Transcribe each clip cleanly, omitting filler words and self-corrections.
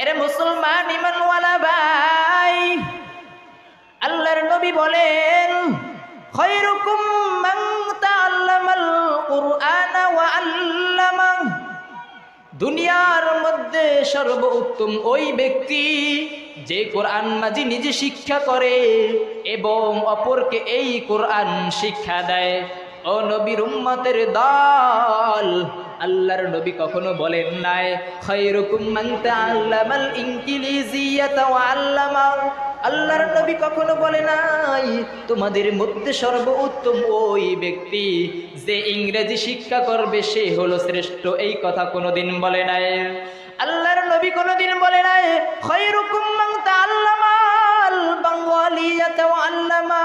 এরে মুসলমান ইমানওয়ালা ভাই, আল্লাহর নবী বলেন খায়রুকুম মান তাআল্লামাল কুরআনা ওয়া আল্লামা। দুনিয়ার মধ্যে সর্বোত্তম ওই ব্যক্তি যে কোরআন মাজি নিজে শিক্ষা করে এবং অপরকে এই কোরআন শিক্ষা দেয়। ও নবীর উম্মতের দল, আল্লাহর নবী কখনো বলেন নাই খায়রুকুম মান তাআল্লামাল ইনগিলিজিয়াতা ওয়া আল্লামা। আল্লাহর নবী কখনো বলে নাই তোমাদের মধ্যে সর্বোত্তম ওই ব্যক্তি যে ইংরেজি শিক্ষা করবে সে হলো শ্রেষ্ঠ, এই কথা কোনোদিন বলে নাই। আল্লাহর নবী কোনোদিন বলে নাই খায়রুকুম মান তাআল্লামাল বাঙ্গালিয়াতা ওয়া আল্লামা।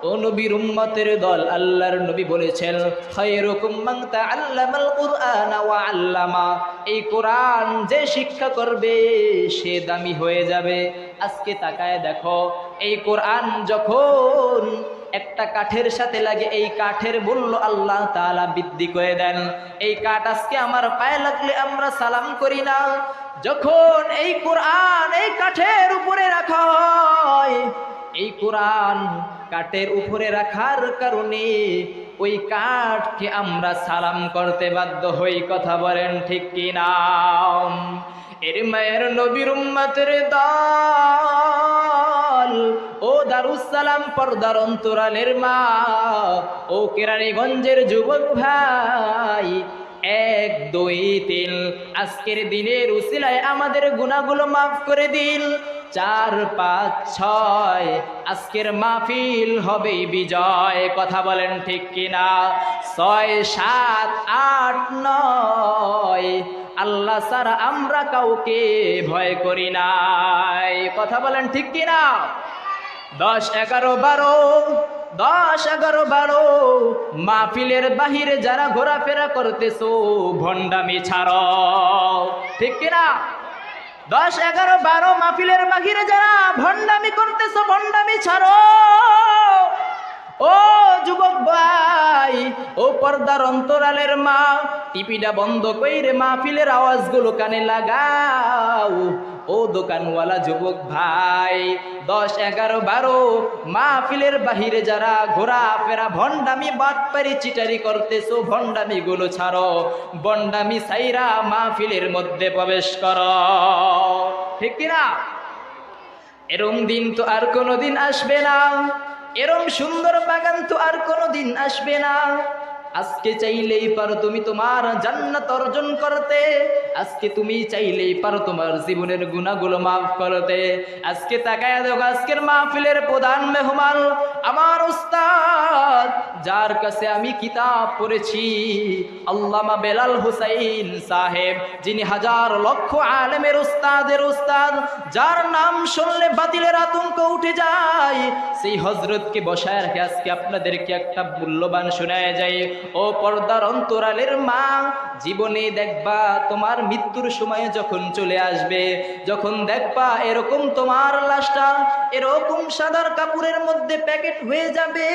ও নবীর উম্মতের দল, আল্লাহর নবী বলেছেন খায়রুকুম মান তাআল্লামাল কুরআনা ওয়া আল্লামা। এই কোরআন যে শিক্ষা করবে সে দামি হয়ে যাবে। আজকে তাকায় দেখো, এই কোরআন যখন একটা কাঠের সাথে লাগে এই কাঠের মূল্য আল্লাহ তাআলা বৃদ্ধি করে দেন। এই কাঠ আজকে আমার পায়ে লাগলে আমরা সালাম করি না। যখন এই কোরআন এই কাঠের উপরে রাখা হয়, এই কোরআন কাঠের উপরে রাখার কারণে ওই কাঠকে আমরা সালাম করতে বাধ্য হই। কথা বলেন ঠিক কি না? এর মায়ের নবীর উম্মতের দল, ও দারুস সালাম পর্দার অন্তরালের মা, ও কেরানীগঞ্জের যুবক ভাই, 1, 2, 3 আজকের দিনের উসিলায় আমাদের গুনাহগুলো মাফ করে দিন। 4, 5, 6 আজকের মাহফিল হবে বিজয়। কথা বলেন ঠিক কিনা? 6, 7, 8, 9 আল্লাহ ছাড়া আমরা কাউকে ভয় করি নাই। কথা বলেন ঠিক কিনা? 10, 11, 12 মাহফিলের বাহিরে যারা ঘোরাফেরা করতেছো ভণ্ডামি ছাড়ো। ঠিক কিনা? 10, 11, 12 মাহফিলের বাহিরে যারা ভণ্ডামি করতেছো ভণ্ডামি ছাড়ো। ও যুবক ভাই, ও পর্দার অন্তরালের মা, টিভিটা বন্ধ কইরে মাহফিলের আওয়াজগুলো কানে লাগাও। ও দোকানওয়ালা যুবক ভাই, 10, 11, 12 মাহফিলের বাহিরে যারা ঘোরাফেরা ভণ্ডামি বাটপারি চিটারি করতেছো ভণ্ডামিগুলো ছাড়ো। ভণ্ডামি ছাইরা মাহফিলের মধ্যে প্রবেশ করো। ঠিক কিনা? এরম দিন তো আর কোনোদিন আসবে না, এরম সুন্দর বাগান তো আর কোনোদিন আসবে না। আজকে চাইলেই পারো তুমি তোমার জান্নাত অর্জন করতে। আজকে তুমি চাইলেই পারো তোমার জীবনের গুনাহগুলো মাফ করতে। আজকে তাকায় দেখো, আজকের মাহফিলের প্রধান মেহমান আমার উস্তাদ, যার কাছে আমি কিতাব পড়েছি, আল্লামা বেলাল হুসাইন সাহেব, যিনি হাজার লক্ষ আলেমের উস্তাদের উস্তাদ, যার নাম শুনলে বাতিলের আতঙ্ক উঠে যায়, সেই হযরতকে বসায় রেখে আজকে আপনাদেরকে একটা মূল্যবান শোনায় যায়। ও পর্দার অন্তরালের মা, জীবনে দেখবা তোমার মৃত্যুর সময় যখন চলে আসবে, যখন দেখবা এরকম তোমার লাশটা এরকম সাদার কাপড়ের মধ্যে প্যাকেট হয়ে যাবে,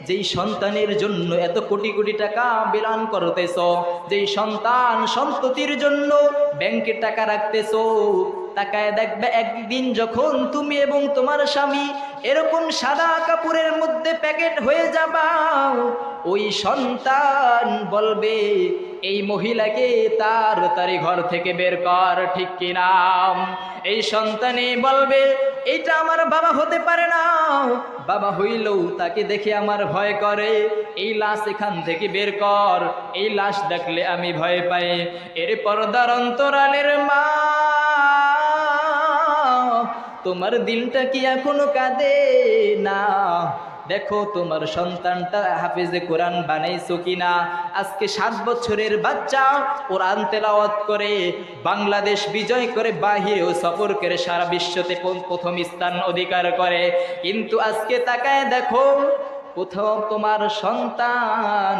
যেই সন্তানের জন্য এত কোটি কোটি টাকা বিলান করতেছ, যেই সন্তান সন্ততির জন্য ব্যাংকে টাকা রাখতেছো, তাকায় দেখবে একদিন যখন তুমি এবং তোমার স্বামী এরকম সাদা কাপড়ের মধ্যে প্যাকেট হয়ে যাবা, ওই সন্তান বলবে এই মহিলাকে তাড়াতাড়ি ঘর থেকে বের কর। ঠিক কিনা? এই সন্তানই বলবে এটা আমার বাবা হতে পারে না, বাবা হইলেও তাকে দেখে আমার ভয় করে, এই লাশ এখান থেকে বের কর, এই লাশ দেখলে আমি ভয় পাই। এর পর্দার অন্তরালের মা, তোমার দিলটা কি এখনো কাঁদে না? দেখো তোমার সন্তানটা হাফেজে কোরআন বানাইছো কিনা। আজকে 7 বছরের বাচ্চা কোরআন তেলাওয়াত করে বাংলাদেশ বিজয় করে বাহিরেও সফর করে সারা বিশ্বতে প্রথম স্থান অধিকার করে, কিন্তু আজকে তাকায় দেখো কোথাও তোমার সন্তান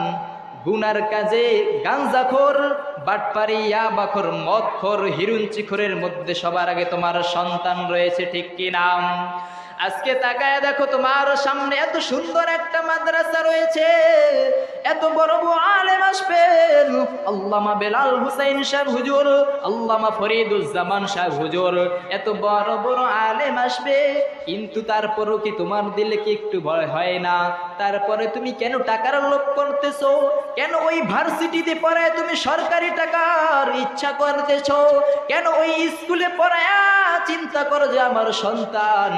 গুনার কাজে গাঞ্জাখোর, বাটপারি, ইয়াবাখোর, মদখোর, হিরুঞ্চিখোরের মধ্যে সবার আগে তোমার সন্তান রয়েছে। ঠিক কি না? আজকে তাকায় দেখো তোমার সামনে এত সুন্দর একটা মাদ্রাসা রয়েছে, এত বড় বড় আলেম আসবেন, আল্লামা বেলাল হুসাইন সাহেব হুজুর, আল্লামা ফরিদুজ্জামান সাহেব হুজুর, এত বড় বড় আলেম আসবে, কিন্তু তারপরও কি তোমার দিলে কি একটু ভয় হয় না? তারপরে তুমি কেন টাকার লোভ করতেছো? কেন ওই ভার্সিটিতে পড়ায় তুমি সরকারি টাকার ইচ্ছা করতেছো? কেন ওই স্কুলে পড়ায় চিন্তা করো যে আমার সন্তান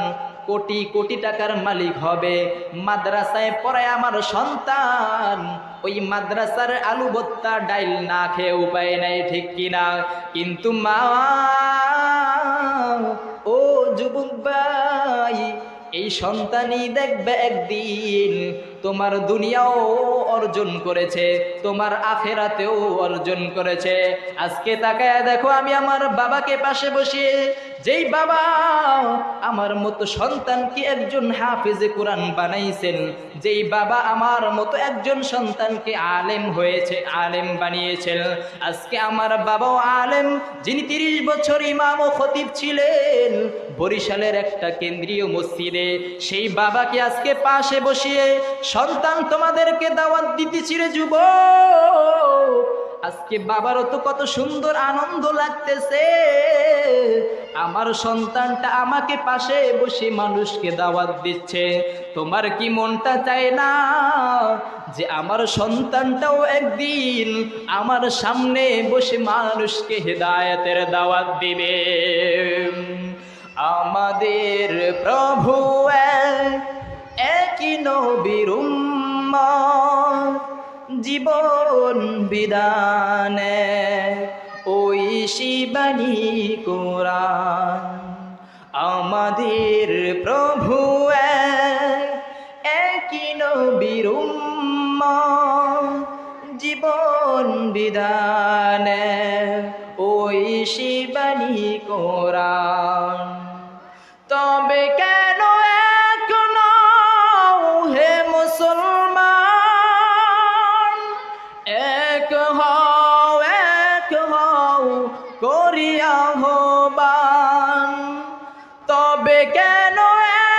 কোটি কোটি টাকার মালিক হবে? মাদ্রাসায় পড়ায় আমার সন্তান ওই মাদ্রাসার আলু ভর্তা ডাইল না খেয়ে উপায় নাই, ঠিক কিনা? কিন্তু মা ও যুবক ভাই, এই সন্তানই দেখবে একদিন তোমার দুনিয়াও অর্জন করেছে, তোমার আখেরাতেও অর্জন করেছে। আজকে তাকায় দেখো, আমি আমার বাবাকে পাশে বসিয়ে, যেই বাবা আমার মতো সন্তানকে একজন হাফেজে কোরআন বানাইছেন, যেই বাবা আমার মতো একজন সন্তানকে আলেম হয়েছে, আলেম বানিয়েছেন, আজকে আমার বাবাও আলেম, যিনি 30 বছর ইমাম ও খতিব ছিলেন বরিশালের একটা কেন্দ্রীয় মসজিদে, সেই বাবাকে আজকে পাশে বসিয়ে সন্তান তোমাদেরকে দাওয়াত দিতেছি রে যুবক। আজকে বাবারও তো কত সুন্দর আনন্দ লাগতেছে, আমার সন্তানটা আমাকে পাশে বসে মানুষকে দাওয়াত দিচ্ছে। তোমার কি মনটা চায় না যে আমার সন্তানটাও একদিন আমার সামনে বসে মানুষকে হেদায়েতের দাওয়াত দিবে? আমাদের প্রভু একই নবীর উম্মত, জীবন বিধানে ওই শিবানী কোরআন। আমাদের প্রভু একই নবীর উম্মত, জীবন বিধানে ওই শিবানী কোরআন। তবে কেন এক নও হে মুসলমান, এক হও করিয়া আহ্বান। তবে কেন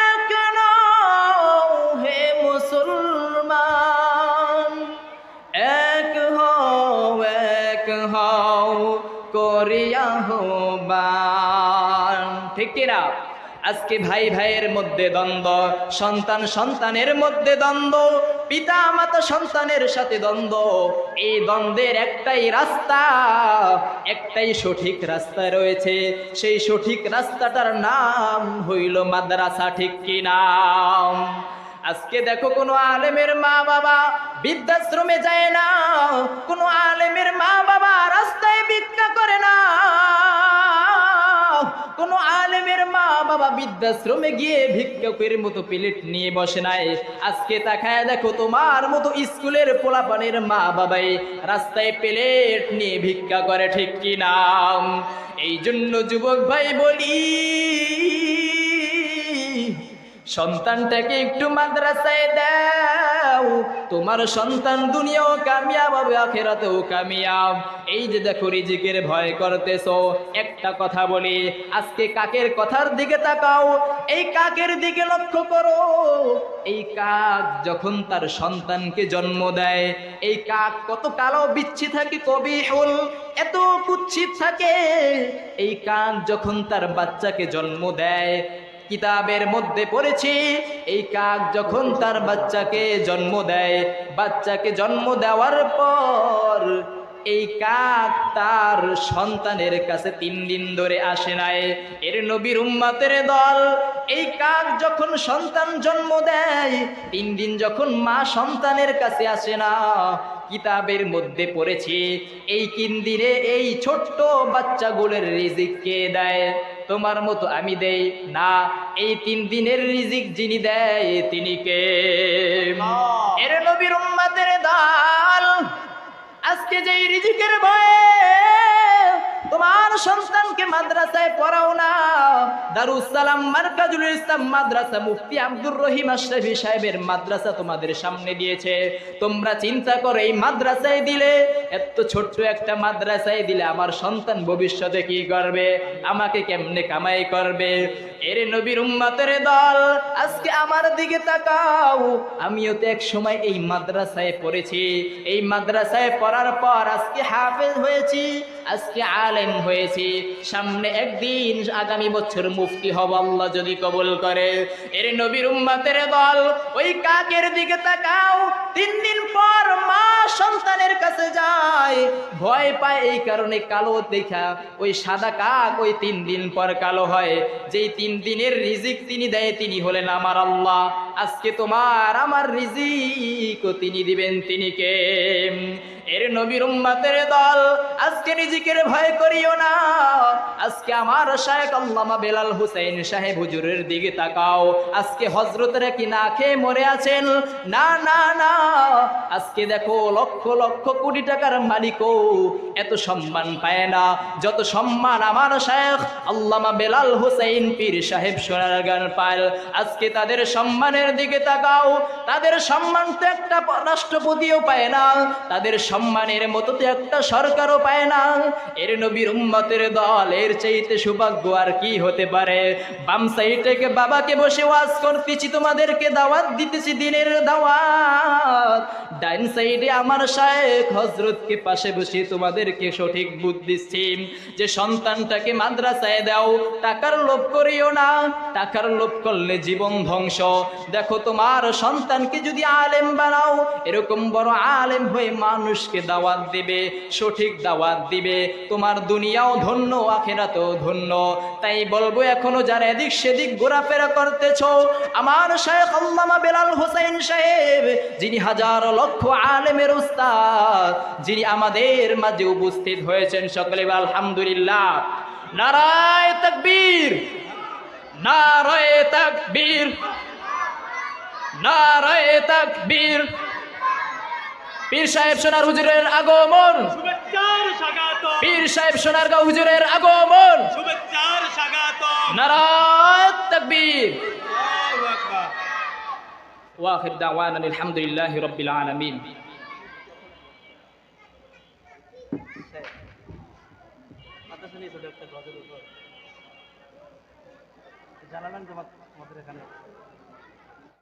এক নও হে মুসলমান, এক হও করিয়া আহ্বান। ঠিক কিনা? আজকে ভাই ভাইয়ের মধ্যে দ্বন্দ্ব, সন্তান সন্তানের মধ্যে দ্বন্দ্ব, পিতা মাতা সন্তানের সাথে দ্বন্দ্ব। এই দ্বন্দ্বের একটাই রাস্তা, একটাই সঠিক রাস্তা রয়েছে, সেই সঠিক রাস্তাটার নাম হইল মাদ্রাসা, ঠিক কি নাম? আজকে দেখো, কোনো আলেমের মা বাবা বৃদ্ধাশ্রমে যায় না, কোনো আলেমের মা বাবা রাস্তায় ভিক্ষা করে না, কোনো আলেমের মা বাবা বৃদ্ধাশ্রমে গিয়ে ভিক্ষুকের মতো প্লেট নিয়ে বসে নাই। আজকে তাকায় দেখো, তোমার মতো স্কুলের পোলাপানের মা বাবাই রাস্তায় প্লেট নিয়ে ভিক্ষা করে, ঠিক কি নাম? এই জন্য যুবক ভাই বলি, সন্তানটাকে একটু মাদ্রাসায় দাও, তোমার সন্তান দুনিয়াও কামিয়াব হবে, আখিরাতেও কামিয়াব। এই যে দেখো, রিজিকের ভয় করতেছো, একটা কথা বলি, আজকে কাকের কথার দিকে তাকাও, এই কাকের দিকে লক্ষ্য করো। এই কাক যখন তার সন্তানকে জন্ম দেয়, এই কাক কত কালো বিচ্ছি থাকে, কবিহুল, এত কুৎসিত থাকে। এই কাক যখন তার বাচ্চাকে জন্ম দেয়, কিতাবের মধ্যে পড়েছি, এই কাক যখন তার বাচ্চাকে জন্ম দেয়, বাচ্চাকে জন্ম দেওয়ার পর এই কাক তার সন্তানের কাছে 3 দিন ধরে আসে নাই। এর নবীর উম্মতের দল, এই কাক যখন সন্তান জন্ম দেয়, 3 দিন যখন মা সন্তানের কাছে আসে না, কিতাবের মধ্যে পড়েছি, এই 3 দিনে এই ছোট্ট বাচ্চাগুলোর রিজিক কে দেয়? তোমার মতো আমি দেই না, এই 3 দিনের রিজিক যিনি দেয় তিনি কে? এর নবীর উম্মতের দল, আজকে যেই রিজিকের ভয়ে তোমার সন্তানকে মাদ্রাসায় পড়াও না। দারুস সালাম মারকাজুল ইসলাম মাদ্রাসা মুফতি আব্দুর রহিম আশরাফি সাহেবের মাদ্রাসা তোমাদের সামনে দিয়েছে। তোমরা চিন্তা করো, এই মাদ্রাসায় দিলে, এত ছোট্ট একটা মাদ্রাসায় দিলে আমার সন্তান ভবিষ্যতে কি করবে, আমাকে কেমনে কামাই করবে? এর নবীর উম্মতের দল, আজকে আমার দিকে তাকাও। আমিও তো এক সময় এই মাদ্রাসায় পড়েছি। এই মাদ্রাসায় পড়ার পর আজকে হাফেজ হয়েছি, আজকে আলেম হয়েছি। সামনে একদিন আগামী বছর মুফতি হব আল্লাহ যদি কবুল করে। এর নবীর উম্মতের দল, ওই কাকের দিকে তাকাও। 3 দিন পর মা সন্তানের কাছে যায়, ভয় পায় এই কারণে কালো দেখা। ওই সাদা কাক ওই 3 দিন পর কালো হয়। যেই 3 দিনের রিজিক তিনি দেয়, তিনি হলেন আমার আল্লাহ। আজকে তোমার আমার রিজিক তিনি দিবেন, তিনি কে? এর নবীর উম্মতের দল, আজকে রিজিকের ভয় করিও না। আজকে আমার শায়েখ আল্লামা বেলাল হুসাইন সাহেব হুজুরের দিকে তাকাও। আজকে হযরতরা কি না খেয়ে মরে আছেন? না না না, আজকে দেখো লক্ষ লক্ষ কোটি টাকার মালিকও এত সম্মান পায় না যত সম্মান আমার শায়েখ আল্লামা বেলাল হুসাইন পীর সাহেব সোনারগাঁর পায়। আজকে তাদের সম্মানের দিকে তাকাও। তাদের সম্মান তো একটা রাষ্ট্রপতিও পায় না, তাদের সম্মানের মতো তো একটা সরকারও পায় না। এর নবীর উম্মতের দল, এর চাইতে সৌভাগ্য আর কি হতে পারে? বাম সাইড থেকে বাবাকে বসে ওয়াজ করতেছি, তোমাদেরকে দাওয়াত দিতেছি, দিনের দাওয়াত। ডাইন সাইডে আমার শায়েখ হযরতকে পাশে বসে তোমাদেরকে সঠিক বুদ্ধি দিচ্ছি যে সন্তানটাকে মাদ্রাসায় দাও। টাকার লোভ করিও না, টাকার লোভ করলে জীবন ধ্বংস। দেখো তোমার সন্তানকে যদি আলেম বানাও, এরকম বড় আলেম হয়ে মানুষকে দাওয়াত দিবে, সঠিক দাওয়াত দিবে, তোমার দুনিয়াও ধন্য, আখিরাতও ধন্য। তাই বলবো, এখনো যারা এদিক সেদিক ঘোরাফেরা করতেছ, আমার শায়েখ আল্লামা বেলাল হুসাইন সাহেব, যিনি হাজার লক্ষ আলেমের উস্তাদ, যিনি আমাদের মাঝে উপস্থিত হয়েছেন, সকলে আলহামদুলিল্লাহ। নারায়ে তাকবীর, নারায়ে তাকবীর, নারায়ে তাকবীর। পীর সাহেব সোনার হুজুরের আগমন, পীর সাহেব সোনারগাঁও হুজুরের আগমন, নারায়ে তাকবীর। ওয়া আখির দাওয়ানা আলহামদুলিল্লাহি রাব্বিল আলামিন। জানালেন যে আমাদের এখানে